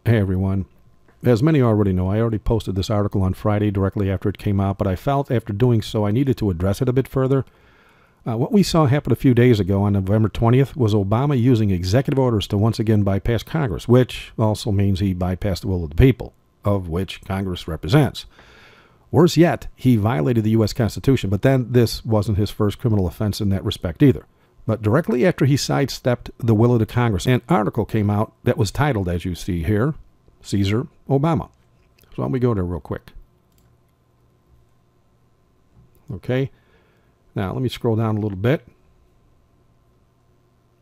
Hey everyone. As many already know, I already posted this article on Friday directly after it came out, but I felt after doing so I needed to address it a bit further. What we saw happen a few days ago on November 20th was Obama using executive orders to once again bypass Congress, which also means he bypassed the will of the people, of which Congress represents. Worse yet, he violated the U.S. Constitution, but then this wasn't his first criminal offense in that respect either. But directly after he sidestepped the will of the Congress, an article came out that was titled, as you see here, Caesar Obama. So let me go there real quick. Okay. Now let me scroll down a little bit.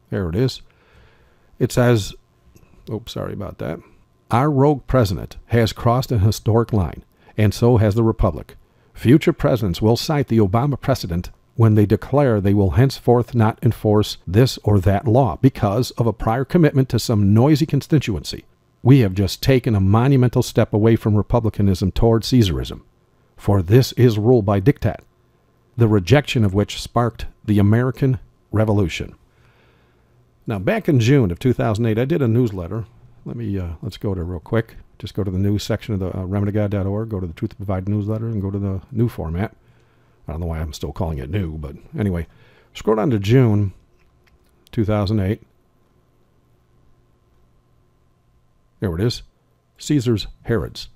There it is. It says, oops, sorry about that. Our rogue president has crossed an historic line, and so has the Republic. Future presidents will cite the Obama precedent when they declare they will henceforth not enforce this or that law because of a prior commitment to some noisy constituency. We have just taken a monumental step away from republicanism toward Caesarism, for this is rule by diktat, the rejection of which sparked the American Revolution. Now, back in June of 2008, I did a newsletter. Let's go there real quick. Just go to the news section of the remedyguide.org, go to the Truth Provided newsletter, and go to the new format. I don't know why I'm still calling it new, but anyway, scroll down to June 2008. There it is. Caesar's Herods.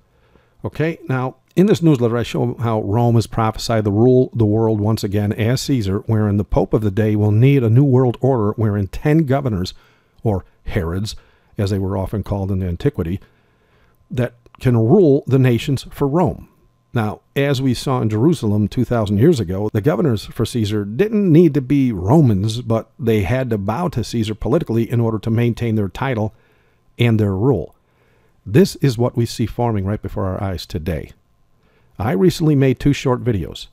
Okay, now in this newsletter I show how Rome has prophesied to rule the world once again as Caesar, wherein the Pope of the day will need a new world order wherein 10 governors, or Herods, as they were often called in antiquity, that can rule the nations for Rome. Now, as we saw in Jerusalem 2,000 years ago, the governors for Caesar didn't need to be Romans, but they had to bow to Caesar politically in order to maintain their title and their rule. This is what we see forming right before our eyes today. I recently made 2 short videos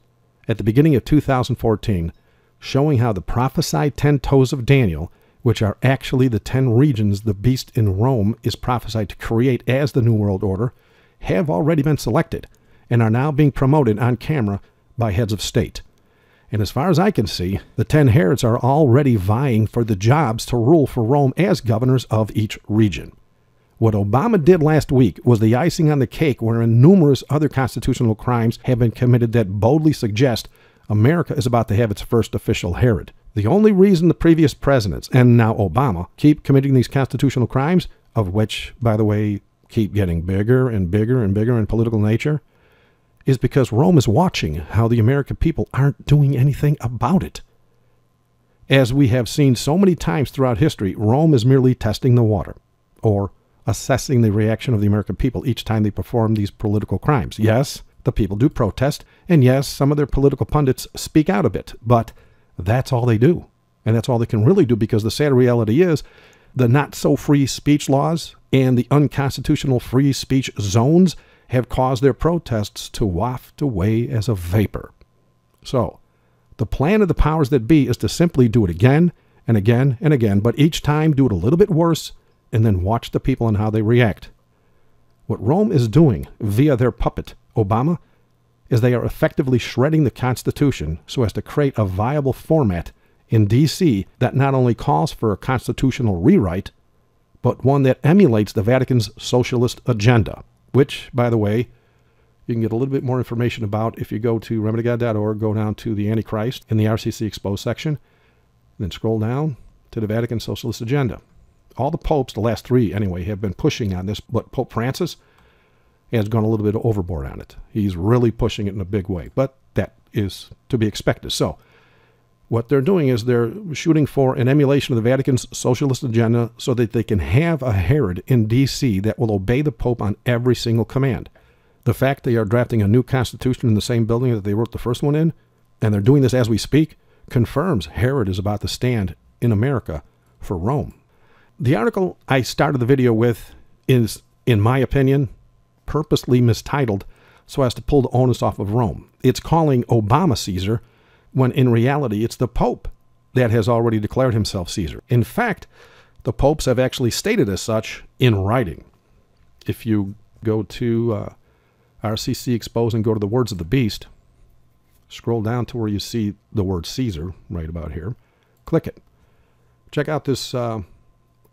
at the beginning of 2014 showing how the prophesied 10 toes of Daniel, which are actually the 10 regions the beast in Rome is prophesied to create as the New World Order, have already been selected and are now being promoted on camera by heads of state. And as far as I can see, the 10 Herods are already vying for the jobs to rule for Rome as governors of each region. What Obama did last week was the icing on the cake, wherein numerous other constitutional crimes have been committed that boldly suggest America is about to have its first official Herod. The only reason the previous presidents, and now Obama, keep committing these constitutional crimes, of which, by the way, keep getting bigger and bigger and bigger in political nature, is because Rome is watching how the American people aren't doing anything about it. As we have seen so many times throughout history, Rome is merely testing the water, or assessing the reaction of the American people each time they perform these political crimes. Yes, the people do protest, and yes, some of their political pundits speak out a bit, but that's all they do. And that's all they can really do, because the sad reality is the not-so-free speech laws and the unconstitutional free speech zones have caused their protests to waft away as a vapor. So, the plan of the powers that be is to simply do it again and again and again, but each time do it a little bit worse, and then watch the people and how they react. What Rome is doing via their puppet, Obama, is they are effectively shredding the Constitution so as to create a viable format in D.C. that not only calls for a constitutional rewrite, but one that emulates the Vatican's socialist agenda, which, by the way, you can get a little bit more information about if you go to remedyguide.org, go down to the Antichrist in the RCC Exposed section, then scroll down to the Vatican socialist agenda. All the popes, the last 3 anyway, have been pushing on this, but Pope Francis has gone a little bit overboard on it. He's really pushing it in a big way, but that is to be expected. So what they're doing is they're shooting for an emulation of the Vatican's socialist agenda so that they can have a Herod in D.C. that will obey the Pope on every single command. The fact they are drafting a new constitution in the same building that they wrote the first one in, and they're doing this as we speak, confirms Herod is about to stand in America for Rome. The article I started the video with is, in my opinion, purposely mistitled so as to pull the onus off of Rome. It's calling Obama Caesar, when in reality it's the Pope that has already declared himself Caesar. In fact, the popes have actually stated as such in writing. If you go to RCC Exposed and go to the words of the beast, scroll down to where you see the word Caesar right about here, click it. Check out this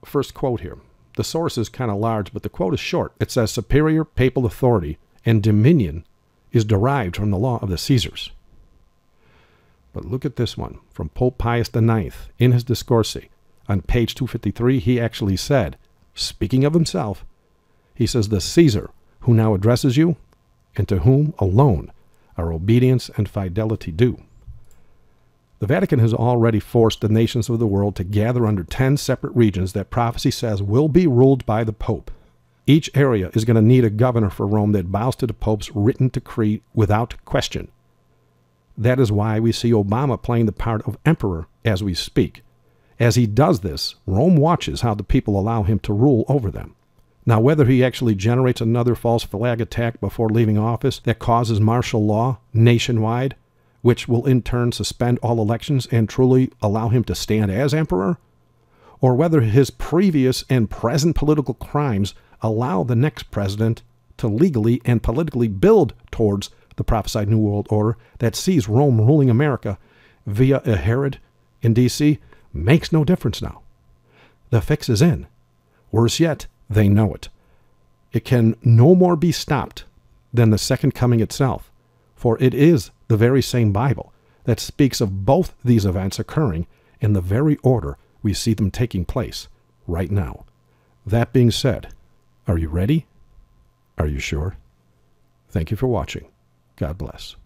first quote here. The source is kind of large, but the quote is short. It says, superior papal authority and dominion is derived from the law of the Caesars. But look at this one from Pope Pius IX in his Discorsi. On page 253, he actually said, speaking of himself, he says, the Caesar who now addresses you, and to whom alone are obedience and fidelity due. The Vatican has already forced the nations of the world to gather under 10 separate regions that prophecy says will be ruled by the Pope. Each area is going to need a governor for Rome that bows to the Pope's written decree without question. That is why we see Obama playing the part of emperor as we speak. As he does this, Rome watches how the people allow him to rule over them. Now, whether he actually generates another false flag attack before leaving office that causes martial law nationwide, which will in turn suspend all elections and truly allow him to stand as emperor, or whether his previous and present political crimes allow the next president to legally and politically build towards the prophesied New World Order that sees Rome ruling America via a Herod in D.C., makes no difference now. The fix is in. Worse yet, they know it. It can no more be stopped than the second coming itself, for it is the very same Bible that speaks of both these events occurring in the very order we see them taking place right now. That being said, are you ready? Are you sure? Thank you for watching. God bless.